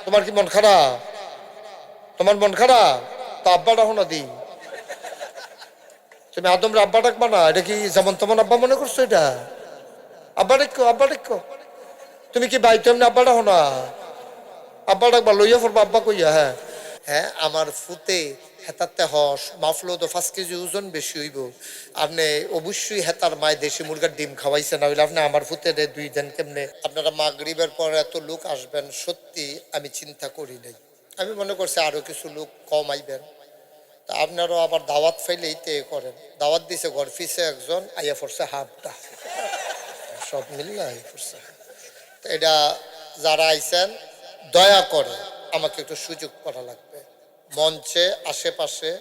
তোমার কি মন খারাপ? তোমার মন খারাপ? তো আব্বা ডাকো না দি। তুমি আদমরে আব্বা ডাকবা না? এটা কি যেমন তেমন আব্বা মনে করছো? এটা আব্বা ডাকো, আব্বা ডাকো। তুমি কি বাই তেমনি আব্বা ডাকো না? আব্বা ডাকবা, লইয়া পড়বা আব্বা কইয়া। হ্যাঁ হ্যাঁ, আমার ফুতে হেতাতে হস মাফলো তো 5 কেজি ওজন বেশি হইব। আপনি অবশ্যই হেতার মায় দেশি মুরগার ডিম খাওয়াইছে, না হইলে আপনি আমার ফুতে 2 দিন কেমনে? আপনারা মাগরিবের পর এত লোক আসবেন, সত্যি আমি চিন্তা করি নাই। আমি মনে করছি আরো কিছু লোক কম আইবেন। তা আপনারও আবার দাওয়াত ফাইলেই তে করেন। দাওয়াত দিছে ঘর ফিসে একজন, আইয়া পড়ছে হাফটা, সব মিলিয়ে আইয়া পড়ছে। তো এটা যারা আইছেন দয়া করে আমাকে একটু সুযোগ করা লাগবে। মঞ্চে আশেপাশে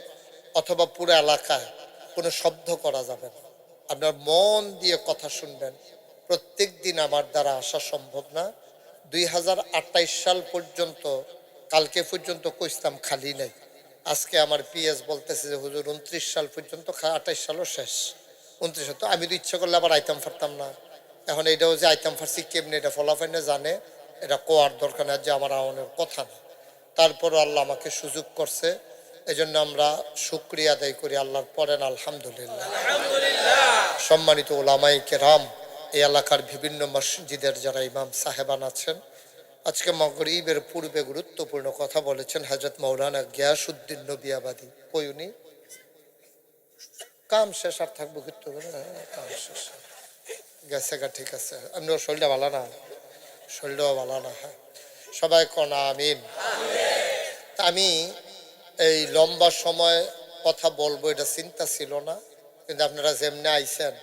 অথবা পুরো এলাকায় কোনো শব্দ করা যাবে না। আপনার মন দিয়ে কথা শুনবেন। প্রত্যেক দিন আমার দ্বারা আসা সম্ভব না। 2028 সাল পর্যন্ত, কালকে পর্যন্ত কইতাম খালি নাই। আজকে আমার পিএস বলতেছে যে হুজুর 29 সাল পর্যন্ত, 28 সালও শেষ, 29 তো আমি তো ইচ্ছা করলে আবার আইতাম পারতাম না। এখন এটাও যে আইতাম ফার্সি কেমনি এটা ফলাফাইনে জানে, এটা কোয়ার দরকার না, যে আমার আওয়ানোর কথা না। তারপরও আল্লাহ আমাকে সুযোগ করছে, এই জন্য আমরা শুকরিয়া আদায় করি আল্লাহর। পড়েন আলহামদুলিল্লাহ। সম্মানিত ওলামায়ে কেরাম, এই এলাকার বিভিন্ন মসজিদের যারা ইমাম সাহেবান আছেন, আজকে মাগরিবের পূর্বে গুরুত্বপূর্ণ কথা বলেছেন হযরত মাওলানা গিয়াসউদ্দিন নবিয়াবাদী। কই উনি? কাম শেষ, আর থাকবো কিন্তু কাম শেষ গেছে গা। ঠিক আছে, আপনার শরীরটা ভালো না? শরীরটাও ভালো না? হ্যাঁ, সবাই কনা আমিন। আমি এই লম্বা সময় কথা বলবো এটা চিন্তা ছিল না, কিন্তু আপনারা যেমনি আইছেন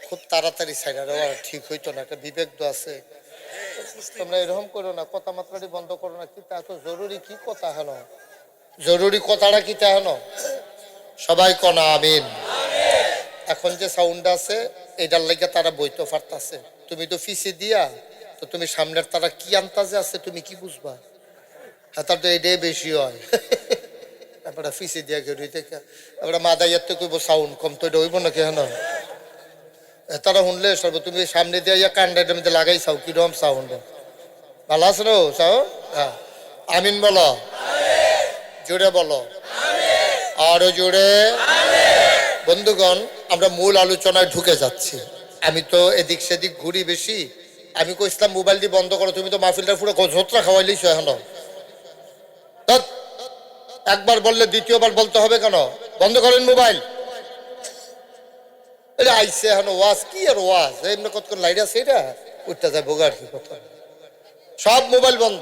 খুব তাড়াতাড়ি ছাইড়া ঠিক হইতো না, একটা বিবেক তো আছে। তোমরা এরকম করো না, কথা মাত্রাটি বন্ধ করো না। কি এত জরুরি কি কথা হেন? জরুরি কথাটা কি তা হেন? সবাই কনা আমিন। এখন যে সাউন্ড আছে এটার লাগে তারা বইতে পারতাছে। তুমি তো ফিসে দিয়া, তো তুমি সামনের তারা কি আন্তাজে আছে তুমি কি বুঝবা? হ্যাঁ, তার তো এটাই বেশি হয়। তারপরে ফিসে দিয়া কেউ থেকে এবার মাদাইয়ার তো কইব সাউন্ড কম, তো এটা হইব না কেন? তারা শুনলে সর্ব তুমি সামনে দিয়ে ইয়া কান্ডাইটার মধ্যে লাগাই চাও কিরকম সাউন্ড ভালো আছে নো সাউন্ড? হ্যাঁ, আমিন বলো, জোরে বলো, আরো জোরে। বন্ধুগণ, আমরা মূল আলোচনায় ঢুকে যাচ্ছি। আমি তো এদিক সেদিক ঘুরি বেশি। আমি কইছিলাম মোবাইল দিয়ে বন্ধ করো, তুমি তো মাহফিলটা পুরো ঝোত্রা খাওয়াইলিস এখন। একবার বললে দ্বিতীয়বার বলতে হবে কেন? বন্ধ করেন মোবাইল। এটা আইসে এখন ওয়াজ কি আর ওয়াজ, এমনি কত লাইট আছে এটা উঠতে যায় ভোগার কি কথা। সব মোবাইল বন্ধ।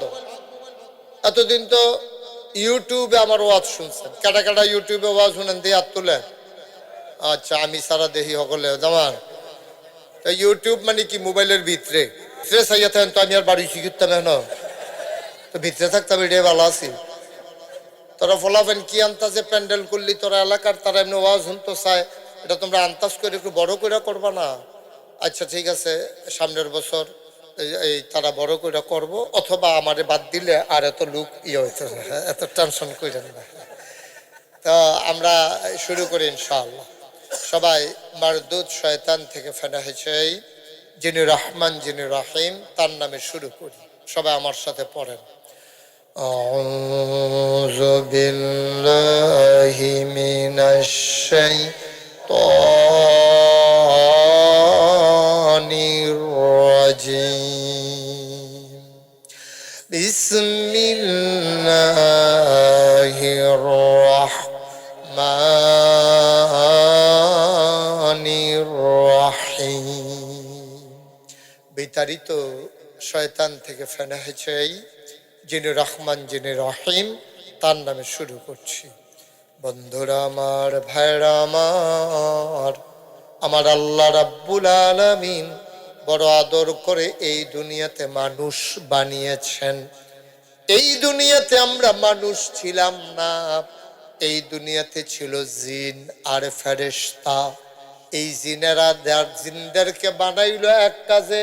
এতদিন তো ইউটিউবে আমার ওয়াজ শুনছেন, কাটা কাটা ইউটিউবে ওয়াজ শুনেন দিয়ে হাত তুলে। আচ্ছা, আমি সারা দেহি সকলে জামান। তো ইউটিউব মানে কি মোবাইলের ভিতরে চাইয়া থাকেন, তো আমি আর বাড়ি শিখতাম এখন, তো ভিতরে থাকতাম, এটাই ভালো আছি। তোরা ফলাফেন কি আন্তাজে প্যান্ডেল করলি, তোরা এলাকার তারা এমনি ওয়াজ শুনতে চায়, এটা তোমরা আন্তাজ করে একটু বড় করে করবা না? আচ্ছা ঠিক আছে, সামনের বছর এই তারা বড় করে করব, অথবা আমারে বাদ দিলে আর এত লোক ইয়ে হইতে, এত টেনশন করেন না। তো আমরা শুরু করি ইনশাআল্লাহ। সবাই মারদুদ শয়তান থেকে ফেনা হয়েছে যিনি রহমান যিনি রহিম, তার নামে শুরু করি। সবাই আমার সাথে পড়েন। আউযু বিল্লাহি মিনাশ শাইতানির রাজিম। বিসমিল্লাহির রাহমানির রাহিম। বিতাড়িত শয়তান থেকে ফেনা হয়েছে যিনি রহমান যিনি রহিম, তার নামে শুরু করছি। বন্ধুরা আমার, ভাইরা আমার, আমার আল্লাহ রাব্বুল আলামিন বড় আদর করে এই দুনিয়াতে মানুষ বানিয়েছেন। এই দুনিয়াতে আমরা মানুষ ছিলাম না, এই দুনিয়াতে ছিল জিন আর ফেরেশতা। এই জিনদেরকে বানাইলো এক কাজে,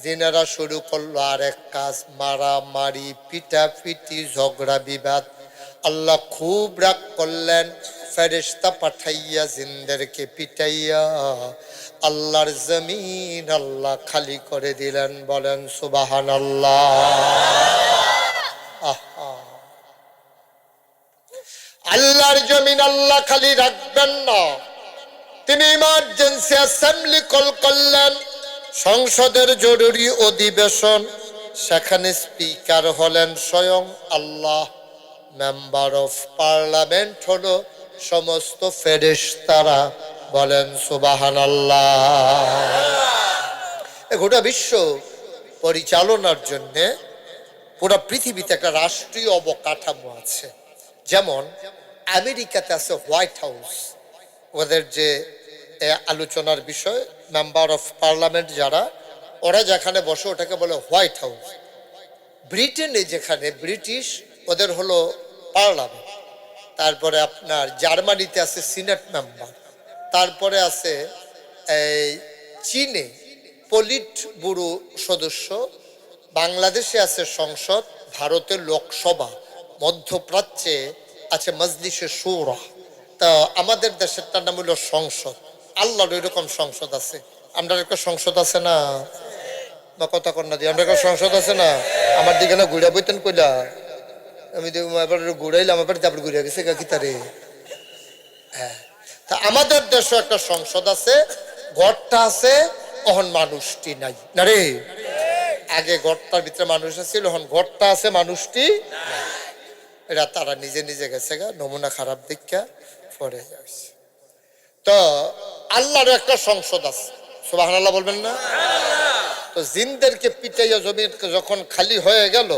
জিনেরা শুরু করলো আর এক কাজ, মারামারি, পিটাপিটি, ঝগড়া বিবাদ। আল্লাহ খুব রাগ করলেন, ফেরেশতা পাঠাইয়া জিনদেরকে পিটাইয়া আল্লাহর জমিন আল্লাহ খালি করে দিলেন। বলেন সুবহানাল্লাহ। আল্লাহর জমিন আল্লাহ খালি রাখবেন না, তিনি ইমার্জেন্সি অ্যাসেম্বলি কল করলেন, সংসদের জরুরি অধিবেশন, সেখানে স্পিকার হলেন স্বয়ং আল্লাহ, মেম্বার অফ পার্লামেন্ট হলো সমস্ত ফেরেশতারা। বলেন সুবহানাল্লাহ। গোটা বিশ্ব পরিচালনার জন্য পুরো পৃথিবীতে একটা রাষ্ট্রীয় অবকাঠামো আছে। যেমন আমেরিকাতে আছে হোয়াইট হাউস, ওদের যে আলোচনার বিষয় মেম্বার অফ পার্লামেন্ট যারা, ওরা যেখানে বসে ওটাকে বলে হোয়াইট হাউস। ব্রিটেনে যেখানে ব্রিটিশ, ওদের হলো পার্লামেন্ট। তারপরে আপনার জার্মানিতে আছে সিনেট মেম্বার, তারপরে আছে এই চীনে পলিট ব্যুরো সদস্য, বাংলাদেশে আছে সংসদ, ভারতের লোকসভা, মধ্যপ্রাচ্যে আছে মজলিসে শুরা। তা আমাদের দেশেরটার নাম হলো সংসদ। আল্লাহর এরকম সংসদ আছে। আমরা একটা সংসদ আছে না, বা কথা কন্যা দিয়ে আমরা একটা সংসদ আছে না। আমার দিকে না ঘুরা বইতেন কইলা, আমি এবার ঘুরাইলাম, এবার তারপর ঘুরে গেছে কি তারে। হ্যাঁ, তা আমাদের দেশে একটা সংসদ আছে, ঘরটা আছে, অহন মানুষটি নাই না রে। আগে ঘরটার ভিতরে মানুষ আছে, এখন ঘরটা আছে, মানুষটি। এরা তারা নিজে নিজে গেছে গা, নমুনা খারাপ দীক্ষা পরে যাচ্ছে। তো আল্লাহর একটা সংসদ আছে, সুবহানাল্লাহ বলবেন না? তো জিনদেরকে পিটাইয়া জমি যখন খালি হয়ে গেল,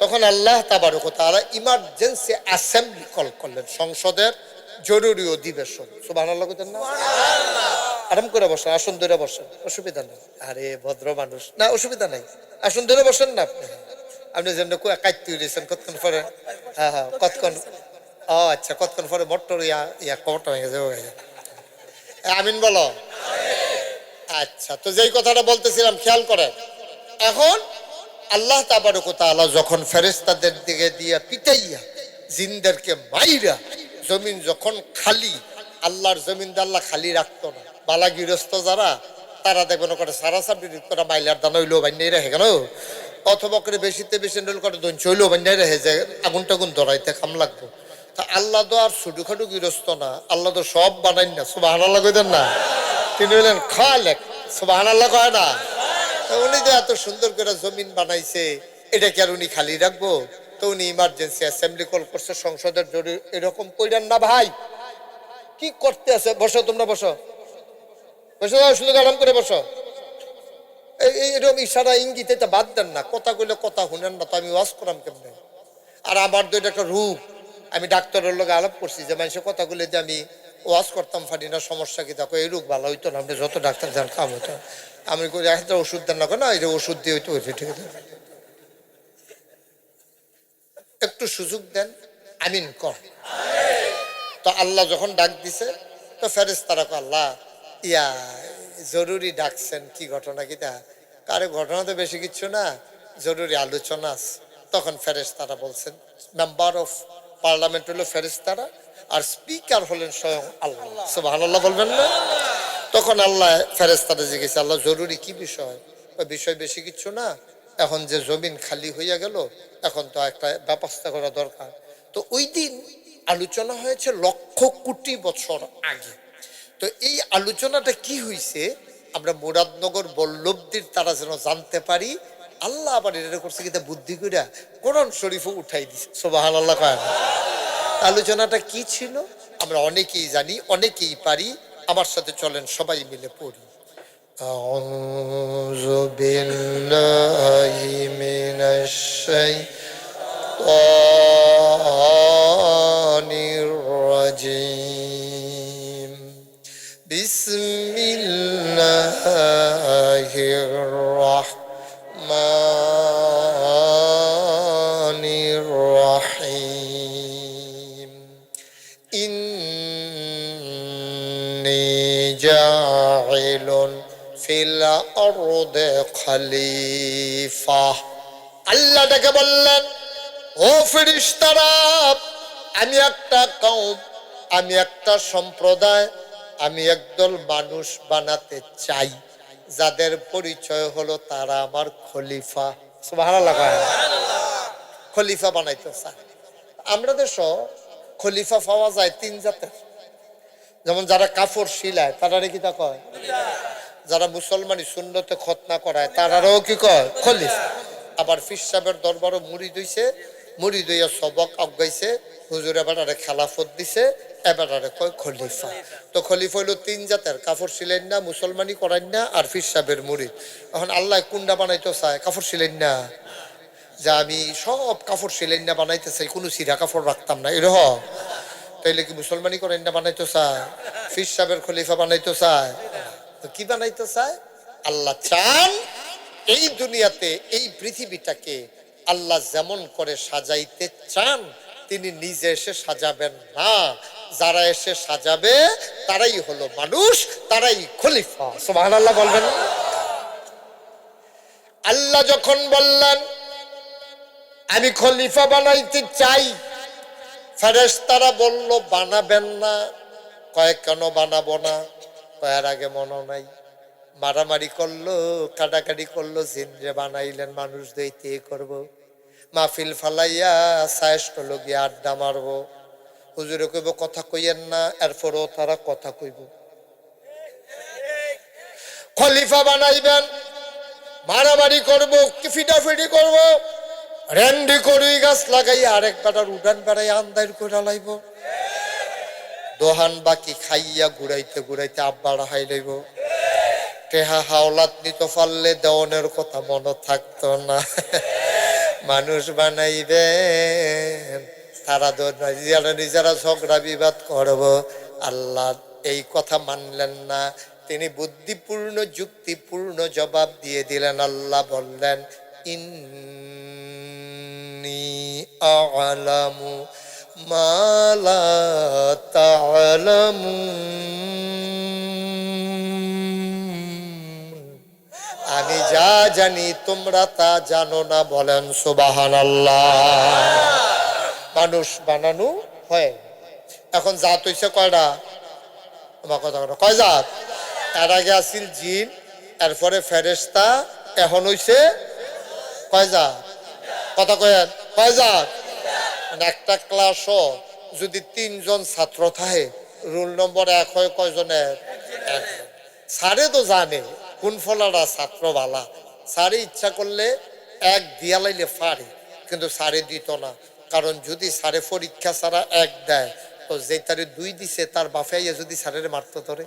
তখন আল্লাহ তাবারক ওয়া তাআলা ইমার্জেন্সি অ্যাসেম্বলি কল করলেন, সংসদের জরুরি অধিবেশন। সুবহানাল্লাহ কইতেন না? আরাম করে বসেন, আসন ধরে বসেন, অসুবিধা নেই। আরে ভদ্র মানুষ না, অসুবিধা নাই, আসন ধরে বসেন না। আপনি যেমন কাইতে দিয়েছেন কতক্ষণ পরে। হ্যাঁ হ্যাঁ, কতক্ষণ, ও আচ্ছা, কতক্ষণ পরে মোটর কবরটা ভেঙে যাবে। আমিন বলো। আচ্ছা, তো যেই কথাটা বলতেছিলাম খেয়াল করেন। এখন আল্লাহ তাবারক ওয়া তাআলা যখন ফেরেশতাদের দিকে দিয়ে পিটাইয়া জিনদেরকে মাইরা জমিন যখন খালি, আল্লাহর জমিন আল্লাহ খালি রাখতো না। বালা গৃহস্থ যারা, তারা দেখবেন ওখানে সারা সাবডি তোরা মাইলার দানা হইলেও বান্যাই রাখে কেন, অথবা করে বেশিতে বেশি নল করে দঞ্চ হইলেও বান্যাই রাখে, যে আগুন টাগুন ধরাইতে খাম লাগবো। তা আল্লাহ তো আর ছোটখাটো গৃহস্থ না, আল্লাহ তো সব বানাই না। সুবহানাল্লাহ কইতেন না? তিনি হলেন খালেক। সুবহানাল্লাহ কয় না? উনি যে এত সুন্দর করে জমিন বানাইছে, এটা কি আর উনি খালি রাখবো? তো উনি ইমার্জেন্সি অ্যাসেম্বলি কল করছে, সংসদের জরুরি। এরকম কইরেন না ভাই, কি করতে আছে? বসো, তোমরা বসো, বসে যাও, শুধু আরাম করে বসো। এরকম ইশারা ইঙ্গিত এটা বাদ দেন না। কথা কইলে কথা শুনেন না, তো আমি ওয়াজ করাম কেমনে? আর আমার তো এটা একটা রূপ। আমি ডাক্তারের লোক আলাপ করছি যে মানুষের কথা বলে যে আমি ওয়াজ করতাম পারি না, সমস্যা কি? দেখো এই রোগ ভালো হইতো না, আপনি যত ডাক্তার যান কাম হতো। আমি একটা ওষুধ দেন না, না এটা ওষুধ দিয়ে হইতো, ঠিক আছে, একটু সুযোগ দেন, আমিন কর। তো আল্লাহ যখন ডাক দিছে, তো ফেরেশতারা কয় আল্লাহ ইয়া জরুরি ডাকছেন, কি ঘটনা? কিটা? কারে ঘটনা তো বেশি কিছু না, জরুরি আলোচনা আছে। তখন ফেরেশতারা বলছেন, মেম্বার অফ পার্লামেন্ট হলো ফেরেশতারা, আর স্পিকার হলেন স্বয়ং আল্লাহ। সুবহানাল্লাহ বলবেন না? তখন আল্লাহ ফেরেশতারা জিজ্ঞেস, আল্লাহ জরুরি কি বিষয়? ওই বিষয় বেশি কিছু না, এখন যে জমিন খালি হইয়া গেল, এখন তো একটা ব্যবস্থা করা দরকার। তো ওই দিন আলোচনা হয়েছে লক্ষ কোটি বছর আগে। তো এই আলোচনাটা কি হয়েছে আমরা মুরাদনগর বল্লভদের তারা যেন জানতে পারি। আল্লাহ আবার এটা করছে কিন্তু বুদ্ধি করে কোরআন শরীফও উঠাই দিছে। সুবহানাল্লাহ কয় না? আলোচনাটা কি ছিল আমরা অনেকেই জানি, অনেকেই পারি। আমার সাথে চলেন সবাই মিলে পড়ি। আউযু বিল্লাহি মিনাশ শাইতানির রাজিম। বিসমিল্লাহির রাহমানির রাহিম। ইন্নী জাইলুন ফিল আরদি খলিফা। আল্লাহ তাকে বললেন, ও ফেরেশতারা, আমি একটা কওম, আমি একটা সম্প্রদায়, আমি একদল মানুষ বানাতে চাই, যাদের পরিচয় হলো তারা আমার খলিফা। সুবহানাল্লাহ। খলিফা বানাইতে চাই। আমরা দেশ খলিফা পাওয়া যায় তিন জাতের। যেমন যারা কাপড় সিলায় তারারে কি তা কয়, যারা মুসলমানি সুন্নতে খতনা করায় তারারও কি কয় খলিফা। আবার পীর সাহেবের দরবারও মুরিদ হইছে, মুরিদ হইয়া সবক আগাইছে, হুজুর এবারে খেলাফত দিছে, এবারে কয় খলিফা। তো খলিফা হইলো তিন জাতের, কাপড় সিলেন না, মুসলমানি করান না, আর পীর সাহেবের মুরিদ। এখন আল্লাহ কুন্ডা বানাইতে চায়, কাপড় সিলেন না, যে আমি সব কাপড় সিলেন না বানাইতে চাই, কোনো সিরা কাপড় রাখতাম না এরকম, তাইলে কি মুসলমানি করেন না বানাইতে চায়, পীর সাহেবের খলিফা বানাইতে চায়। তো কি বানাইতে চায়? আল্লাহ চান এই দুনিয়াতে এই পৃথিবীটাকে আল্লাহ যেমন করে সাজাইতে চান তিনি নিজে এসে সাজাবেন না, যারা এসে সাজাবে তারাই হলো মানুষ, তারাই খলিফা। সুবহানাল্লাহ বলবেন। আল্লাহ যখন বললেন আমি খলিফা বানাইতে চাই, ফেরেশতারা বলল বানাবেন না। কয় কেন বানাবো না? কয়ের আগে মনে নাই, মারামারি করলো, কাটাকাটি করলো, জিনরে বানাইলেন মানুষ দইতে করব, মাহফিল ফালাইয়া সায়েস্ট লগিয়া আড্ডা মারবো, হুজুরে কইব কথা কইয়েন না, এরপরও তারা কথা কইব। খলিফা বানাইবেন, মারামারি করবো, ফিটাফিটি করবো, রেন্ডি করি গাছ লাগাইয়া আরেক বেটার উঠান বেড়াই আন্দার করে লাইব, দোহান বাকি খাইয়া ঘুরাইতে ঘুরাইতে আব্বারা হাই লইব, টেহা হাওলাত নিত পারলে দেওয়ানের কথা মনে থাকতো না। মানুষ বানাইবেন, তারা নিজেরা নিজেরা ঝগড়া বিবাদ করব। আল্লাহ এই কথা মানলেন না, তিনি বুদ্ধিপূর্ণ যুক্তিপূর্ণ জবাব দিয়ে দিলেন। আল্লাহ বললেন ইন্নী আ'লামু মা লা তা'লামুন, আমি যা জানি তোমরা তা জানো না। বলেন সুবহানাল্লাহ। মানুষ বানানো হয়। এখন জাত হইছে কয়টা? আমার কথা কয় জাত? এর আগে আসিল জিন, এরপরে ফেরেশতা, এখন হইছে কয় জাত? কথা কয়েন কয় জাত? একটা ক্লাসও যদি 3 জন ছাত্র থাকে, রোল নম্বর 1 হয় কয়জনের? স্যারে তো জানে কোন ফলারা ছাত্র বালা, স্যারে ইচ্ছা করলে 1 দিয়া লাইলে পারে, কিন্তু স্যারে দিত না। কারণ যদি স্যারে পরীক্ষা ছাড়া 1 দেয়, তো যে তারে 2 দিছে তার বাফাইয়া যদি স্যারের মারতে ধরে,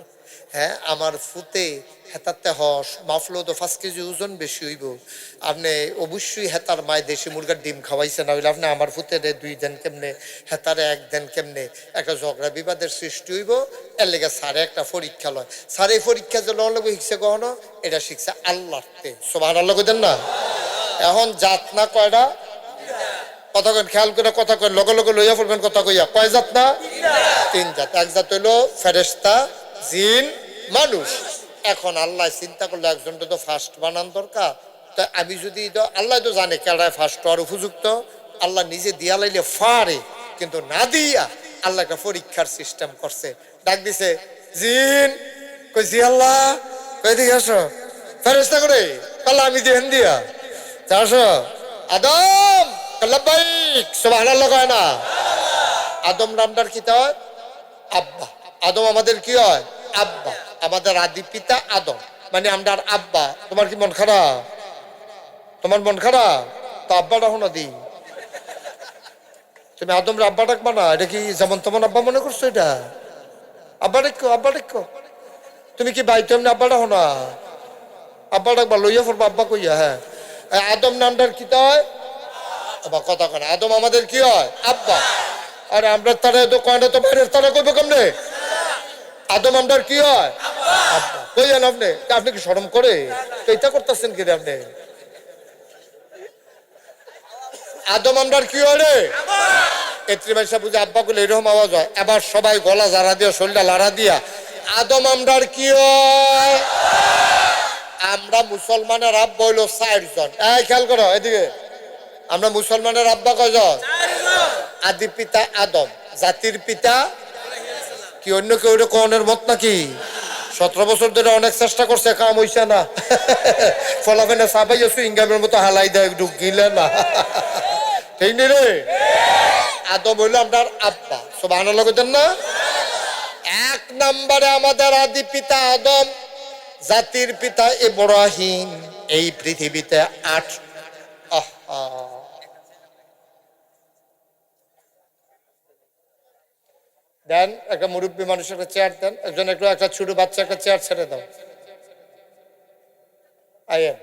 হ্যাঁ আমার ফুতে হেতাতে হস মাফলো তো 5 কেজি ওজন বেশি হইব, আপনি অবশ্যই হেতার মায় দেশি মুরগার ডিম খাওয়াইছে, না হইলে আপনি আমার ফুতে 2 দেন কেমনে, হেতারে 1 দেন কেমনে, একটা ঝগড়া বিবাদের সৃষ্টি হইব। এর লেগে স্যারে একটা পরীক্ষা লয়। স্যার এই পরীক্ষা যে লগে শিখছে কখনো, এটা শিখছে আল্লাহতে। সুবহানাল্লাহ কইতেন না? এখন জাত না কয়টা? কথা কেন খেয়াল করে কথা কেন, লগে লগে লইয়া পড়বেন কথা কইয়া। কয় জাত না? 3 জাত। এক জাত হইলো ফেরেশতা, জিন, মানুষ। এখন আল্লাহ চিন্তা করলো একজনটা তো ফার্স্ট বানান দরকার, তো আমি যদি আল্লাহ তো জানে কেডায় ফার্স্ট হওয়ার উপযুক্ত, আল্লাহ নিজে দিয়া লাইলে ফারে, কিন্তু না দিয়া আল্লাহ একটা পরীক্ষার সিস্টেম করছে। ডাক দিছে জিন, কই জি আল্লাহ, কই দিকে আসো। ফেরেশতা করে আল্লাহ আমি দিহেন দিয়া আসো। আদম লাব্বাইক, সুবহানাল্লাহ কয় না? আদম নামটার কি হয়? আব্বা। আদম আমাদের কি হয়? আব্বা। আমাদের আদি পিতা আদম, মানে আমরা আব্বা। তোমার কি মন খারাপ? তোমার মন খারাপ? তো আব্বাটা হনো দি, তুমি আদমরা আব্বা ডাকবা না? এটা কি যেমন তেমন আব্বা মনে করছো? এটা আব্বা ডাকো, আব্বা ডাকো। তুমি কি ভাই তেমনি আব্বাটা হনা? আব্বা ডাকবা, লইয়া পড়বা আব্বা কইয়া। হ্যাঁ, আদম নামটার কি হয়? আবার কথা কেন, আদম আমাদের কি হয়? আব্বা। আর আমরা তারা তো কয়টা তো বাইরের তারা কইবে কেমনে? আদম আমরার কি হয়? আব্বা। কইলেন আপনি, আপনি কি শরম করে এটা করতেছেন কি আপনি? আদম আমরার কি হয় রে? এত্রি মাইসা বুঝে আব্বা গুলো এরকম আওয়াজ হয়। এবার সবাই গলা জারা দিয়া শরীরটা লাড়া দিয়া আদম আমরার কি হয়? আমরা মুসলমানের আব্বা হইলো 4 জন। এই খেয়াল করো এদিকে, আমরা মুসলমানের আব্বা কয়জন? আদি পিতা আদম, জাতির পিতা কি অন্য কেউ কনের মত নাকি? 17 বছর ধরে অনেক চেষ্টা করছে, কাম হইছে না। ফলাফেনে সাবাই সুইংগামের মতো হালাই দেয়, ঢুকিলে না। ঠিক নি রে? আদম হইল আপনার আব্বা, সুবহানাল্লাহ কইতেন না? 1 নম্বরে আমাদের আদি পিতা আদম, জাতির পিতা ইব্রাহিম। এই পৃথিবীতে 8 দেন একটা মুরব্বী মানুষের একটা চেয়ার দেন, একজন একটু একটা ছোট বাচ্চা একটা চেয়ার ছেড়ে দাও। আইয়েন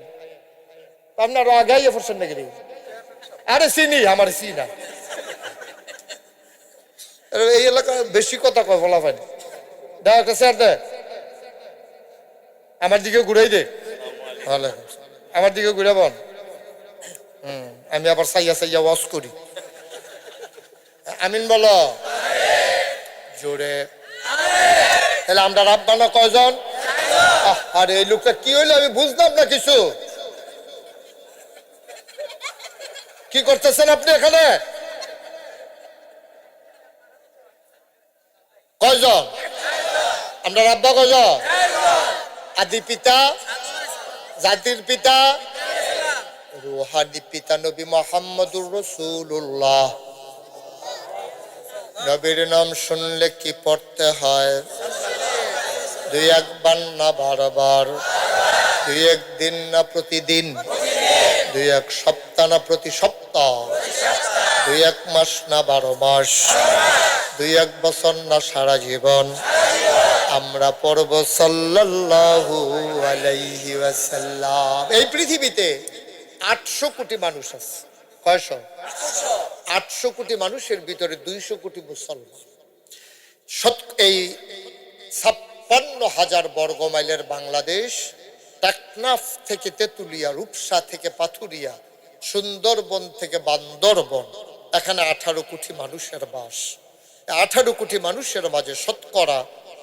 আপনার আগাইয়ে পড়ছেন নাকি? আরে চিনি, আমার চিনা এই এলাকায় বেশি কথা কয় বলা পাই। দেখ একটা চেয়ার দে, আমার দিকে ঘুরাই দে, ভালো আমার দিকে ঘুরে বল। আমি আবার সাইয়া সাইয়া ওয়াশ করি। আমিন বলো জোরে। তাহলে আমরা রাব্বানা কয়জন? আরে এই লোকটা কি হইলো আমি বুঝলাম না কিছু। কি করতেছেন আপনি এখানে? কয়জন আমরা রাব্বা? কয়জন? আদি পিতা, জাতির পিতা, রুহানি পিতা নবী মুহাম্মদুর রাসূলুল্লাহ। নবীর নাম শুনলে কি পড়তে হয়? 2-1 বার না বারবার, 2-1 দিন না প্রতিদিন, 2-1 সপ্তাহ না প্রতি সপ্তাহ, 2-1 মাস না 12 মাস, 2-1 বছর না সারা জীবন আমরা পড়ব সাল্লাল্লাহু আলাইহি ওয়াসাল্লাম। এই পৃথিবীতে 800 কোটি মানুষ আছে। কয়শো? 800 কোটি মানুষের ভিতরে 200 কোটি মুসলমান। এই 56,000 বর্গ মাইলের বাংলাদেশ, টেকনাফ থেকে তেতুলিয়া, রূপসা থেকে পাথুরিয়া, সুন্দরবন থেকে বান্দরবন, এখানে 18 কোটি মানুষের বাস। 18 কোটি মানুষের মাঝে শতকরা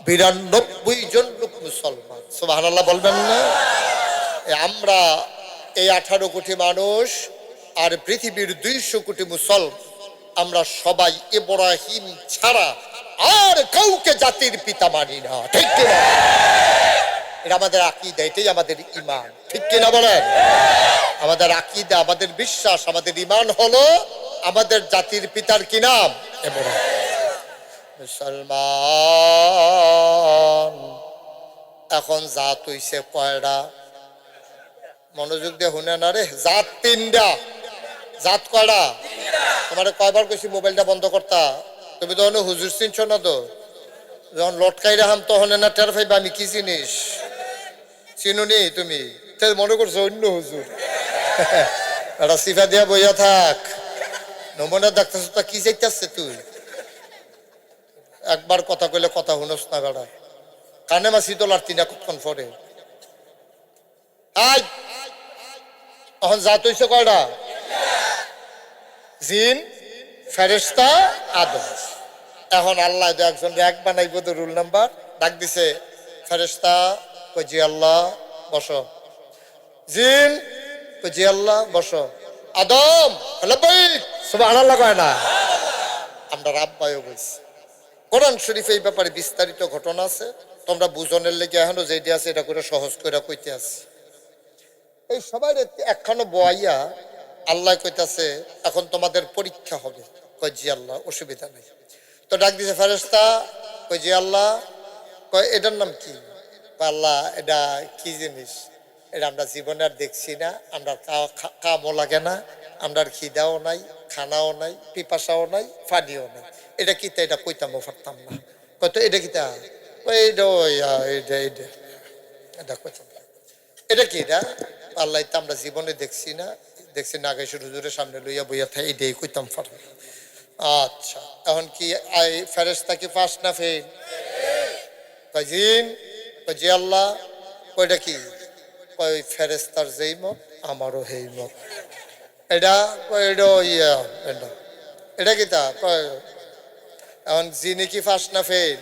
92 জন লোক মুসলমান। সুবহানাল্লাহ বলবেন না? আমরা এই 18 কোটি মানুষ আর পৃথিবীর 200 কোটি মুসলমান, আমরা সবাই ইব্রাহিম ছাড়া আর কাউকে জাতির পিতা মানি না। ঠিক কিনা? এটা আমাদের আকীদা, এটাই আমাদের ঈমান। ঠিক কিনা বলেন? আমাদের আকীদা, আমাদের বিশ্বাস, আমাদের ঈমান হলো আমাদের জাতির পিতার কি নাম? ইব্রাহিম। মুসলমান এখন জাত হইছে কয়টা? মনোযোগ দিয়ে শুনে না রে। জাত 3টা। জাত কয়টা? তোমার কয়বার কইছি মোবাইলটা বন্ধ করতা? তুমি তো হুজুর চিনছ না তো? যখন লটকাই রাখাম তখন না টের পাইবা আমি কি জিনিস। চিনুনি তুমি? মনে করছো অন্য হুজুর। এটা সিফা দিয়া বইয়া থাক, নমুনা ডাক্তার কি চাইতেছে তুই? একবার কথা কইলে কথা শুনস না বেড়া, কানে মাসি তোলার 3টা কতক্ষণ পরে। আজ এখন জাত হইছে কয়টা? জিন, ফেরেশতা, আদম। এখন আল্লাহ একজন এক বানাইব তো রুল নাম্বার, ডাক দিছে ফেরেশতা, কই জি আল্লাহ বসো। জিন, কই জি আল্লাহ বসো। আদম লাব্বাইক, সুবহানাল্লাহ কয় না? আমরা রাব্বায়ও বলছি। কোরআন শরীফে এই ব্যাপারে বিস্তারিত ঘটনা আছে, তোমরা বুঝনের লেগে এখনো যেটা আছে এটা করে সহজ করে কইতে আছে। এই সবাই একখানো বয়াইয়া আল্লাহ কইতাছে এখন তোমাদের পরীক্ষা হবে। কই জি আল্লাহ, অসুবিধা নেই। তো ডাক দিছে ফেরেশতা, কই জি আল্লাহ। কয় এটার নাম কি? আল্লাহ এটা কি জিনিস? এটা আমরা জীবনে আর দেখছি না, আমরা কামও লাগে না, আমরা খিদাও নাই, খানাও নাই, পিপাসাও নাই, পানিও নাই। এটা কি? এটা কইতামও পারতাম না। কত এটা কিতা? এটা কইতাম। এটা কি? এটা আল্লাহ তো আমরা জীবনে দেখছি না, দেখছি না আগে হুজুরের সামনে লইয়া বইয়া থাকে, এটাই কইতাম পারবো। আচ্ছা এখন কি ফেরেশতা কি পাস না ফেল? জিন, জি আল্লাহ। কয়টা কি? কয় ফেরেশতার যেই মত আমারও সেই মত। এটা ইয়া এটা এটা কি তা? কয় এখন জিনে কি পাস না ফেল?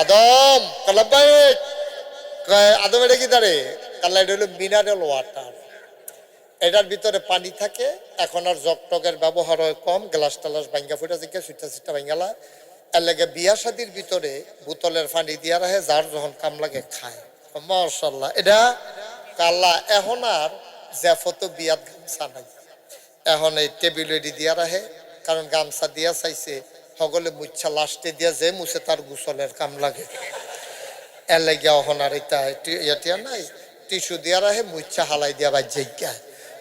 আদম লাব্বাইক। কয় আদম এটা কি তারে? আল্লাহ এটা হলো মিনারেল ওয়াটার, এটার ভিতরে পানি থাকে। এখন আর জগটগের ব্যবহার হয় কম, গ্লাস টালাস ভাঙ্গা ফুটা থেকে সুইটা সুইটা ভাঙ্গালা। এর লাগে বিয়া শাদির ভিতরে বোতলের পানি দিয়া রাখে, যার যখন কাম লাগে খায়। মাশাআল্লাহ। এটা আল্লাহ এখন আর জ্যাফত বিয়াত গামছা নাই, এখন এই টেবিল দিয়া রাখে, কারণ গামছা দিয়া চাইছে সকলে মুচ্ছা লাস্টে দিয়া যে মুছে তার গোসলের কাম লাগে এর লাগিয়া অহনার এটা নাই টিস্যু দিয়া রাহে মুচ্ছা হালাই দিয়া বা জিজ্ঞা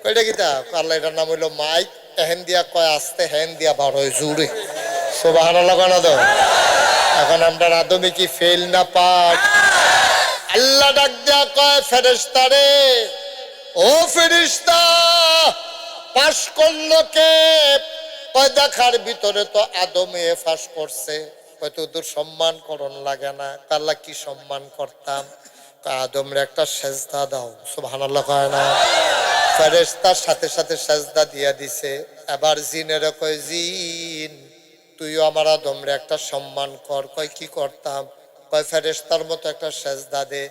কয়টা কিতা আল্লাহ এটার নাম হইলো মাইক এহেন দিয়া কয় আসতে হেন দিয়া বার হয় জুড়ে সুবহানাল্লাহ না তো এখন আমরা আদমে কি ফেল না পাঠ আল্লাহ ডাক দিয়া কয় ফেরেশতা রে ও ফেরেশতা পাশ করলো কে কয় দেখার ভিতরে তো আদমে ফাঁস করছে হয়তো তোর সম্মান করণ লাগে না আল্লাহ কি সম্মান করতাম আদমরে একটা সেজদা দাও সুবহানাল্লাহ কয় না ফেরেশতার সাথে সাথে সেজদা দিয়া দিছে এবার জিনের কয় জিন তুইও আমার আদমরে একটা সম্মান কর কয় কি করতাম কয় ফেরেশতার মতো একটা সেজদা দে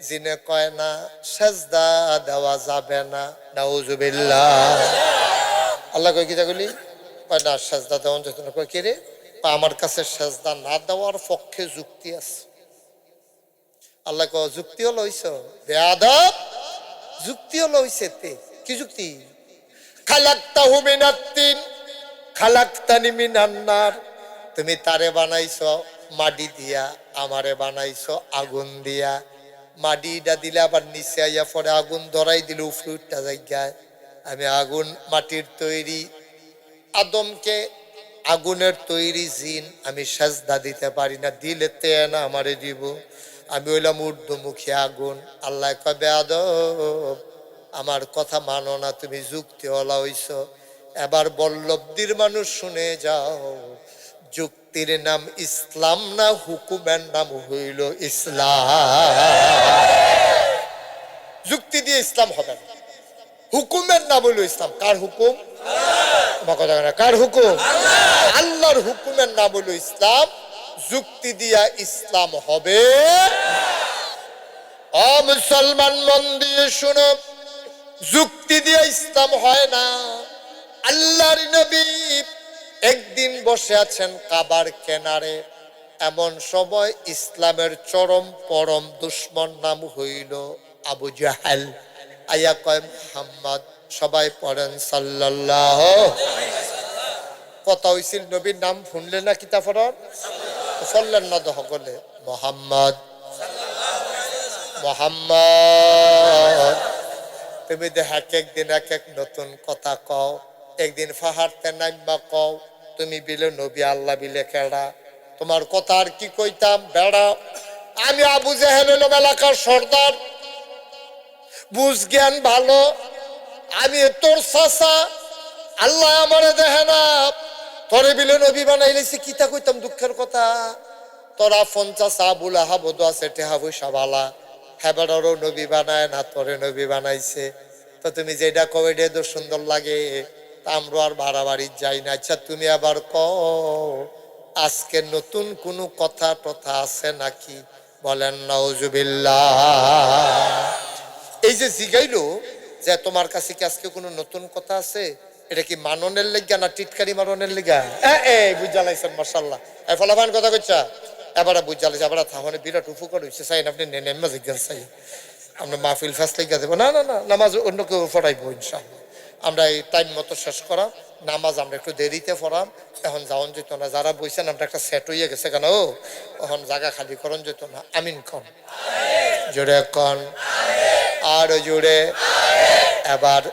জিনে কয় না সেজদা দেওয়া যাবে না নাউজুবিল্লাহ আল্লাহ কয় কি তাগুলি কয় না সেজদা দেওয়া যেত না কয় কি রে আমার কাছে সেজদা না দেওয়ার পক্ষে যুক্তি আছে আল্লাহ কয় যুক্তি হলো হইছ বেয়াদব যুক্তি হলো হইছে তে কি যুক্তি খালাকতাহু মিনাত-তিন খালাকতানি মিনান নার তুমি তারে বানাইছো মাটি দিয়া আমারে বানাইছো আগুন দিয়া মাটিটা দিলে আবার নিচে আইয়া পরে আগুন ধরাই দিলে উফরুটটা জায়গায় আমি আগুন মাটির তৈরি আদমকে আগুনের তৈরি জিন আমি সেজদা দিতে পারি না দিলে তে না আমারে দিব আমি হইলাম ঊর্ধ্বমুখী আগুন আল্লাহ কয় বেয়াদব আমার কথা মানো না তুমি যুক্তি হলা হইছ এবার বল্লভদির মানুষ শুনে যাও যুক্তির নাম ইসলাম না হুকুমের নাম হইল ইসলাম যুক্তি দিয়ে ইসলাম হবে না হুকুমের নাম হইল ইসলাম কার হুকুম কার হুকুম আল্লাহর হুকুমের নাম হইল ইসলাম যুক্তি দিয়া ইসলাম হবে ও মুসলমান মন দিয়ে শুনো যুক্তি দিয়ে ইসলাম হয় না আল্লাহর নবী একদিন বসে আছেন কাবার কিনারে এমন সময় ইসলামের চরম পরম দুশমন নাম হইল আবু জাহেল আয়া কয় মুহাম্মদ সবাই পড়েন সাল্লাল্লাহু কথা হইছিল নবীর নাম শুনলে না কিতা পড়েন বললেন না তো সকলে মুহাম্মদ মুহাম্মদ তুমি দেখ একদিন এক এক নতুন কথা কও একদিন ফাহারতে নাইবা কও তুমি বিলে নবী আল্লাহ বিলে কেডা তোমার কথা আর কি কইতাম বেড়া আমি আবু জাহেল হইলাম এলাকার সর্দার বুঝ জ্ঞান ভালো আমি তোর চাচা আল্লাহ আমারে দেখে না তোরে বিলে নবী বানাইলেছি কিতা কইতাম দুঃখের কথা তোরা 50 আবুল আহাব আছে টেহা পয়সা বালা হেবারও নবী বানায় না তোরে নবী বানাইছে তো তুমি যেটা কবে এটা তো সুন্দর লাগে তা আমরা আর বাড়াবাড়ি যাই না আচ্ছা তুমি আবার কও আজকে নতুন কোনো কথা টথা আছে নাকি বলেন নাউজুবিল্লাহ এই যে জিগাইলো যে তোমার কাছে কি আজকে কোনো নতুন কথা আছে এটা কি মাননের লেগা না টিটকারি মারনের লেগা বুঝালাইছেন মাশাআল্লাহ এই ফলাফান কথা কইছা এবারে বুঝালাইছে এবারে থাহনে বিরাট উপকার হইছে চাই আপনি নেন জিজ্ঞান চাই আমরা মাহফিল ফাস লেগা দেব না না না নামাজ অন্য কেউ পড়াইবো ইনশাআল্লাহ আমরা এই টাইম মতো শেষ করা নামাজ আমরা একটু দেরিতে পড়াম এখন যাওন যেত না যারা বইছেন আমরা একটা সেট হইয়া গেছে কেন এখন জায়গা খালি করন যেত না আমিন কন জোরে কন আর জোরে এবার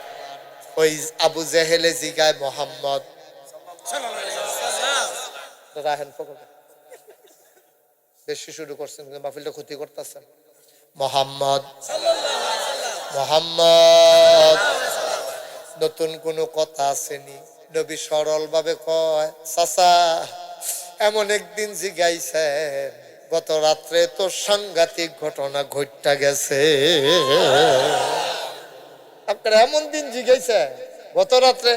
ওই আবু জেহেলে জিগায় মোহাম্মদ রাহেন বেশি শুরু করছেন মাহফিলটা ক্ষতি করতেছেন মোহাম্মদ মোহাম্মদ নতুন কোনো কথা আসেনি নবী সরল ভাবে কয় চাচা এমন একদিন জিগাইছেন গত রাত্রে তো সাংঘাতিক ঘটনা ঘটটা গেছে আপনারা এমন দিন জিগাইছে গত রাত্রে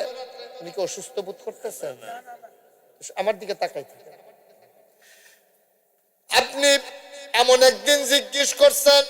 উনি কি অসুস্থ বোধ করতেছেন আমার দিকে তাকাই আপনি এমন একদিন জিজ্ঞেস করছেন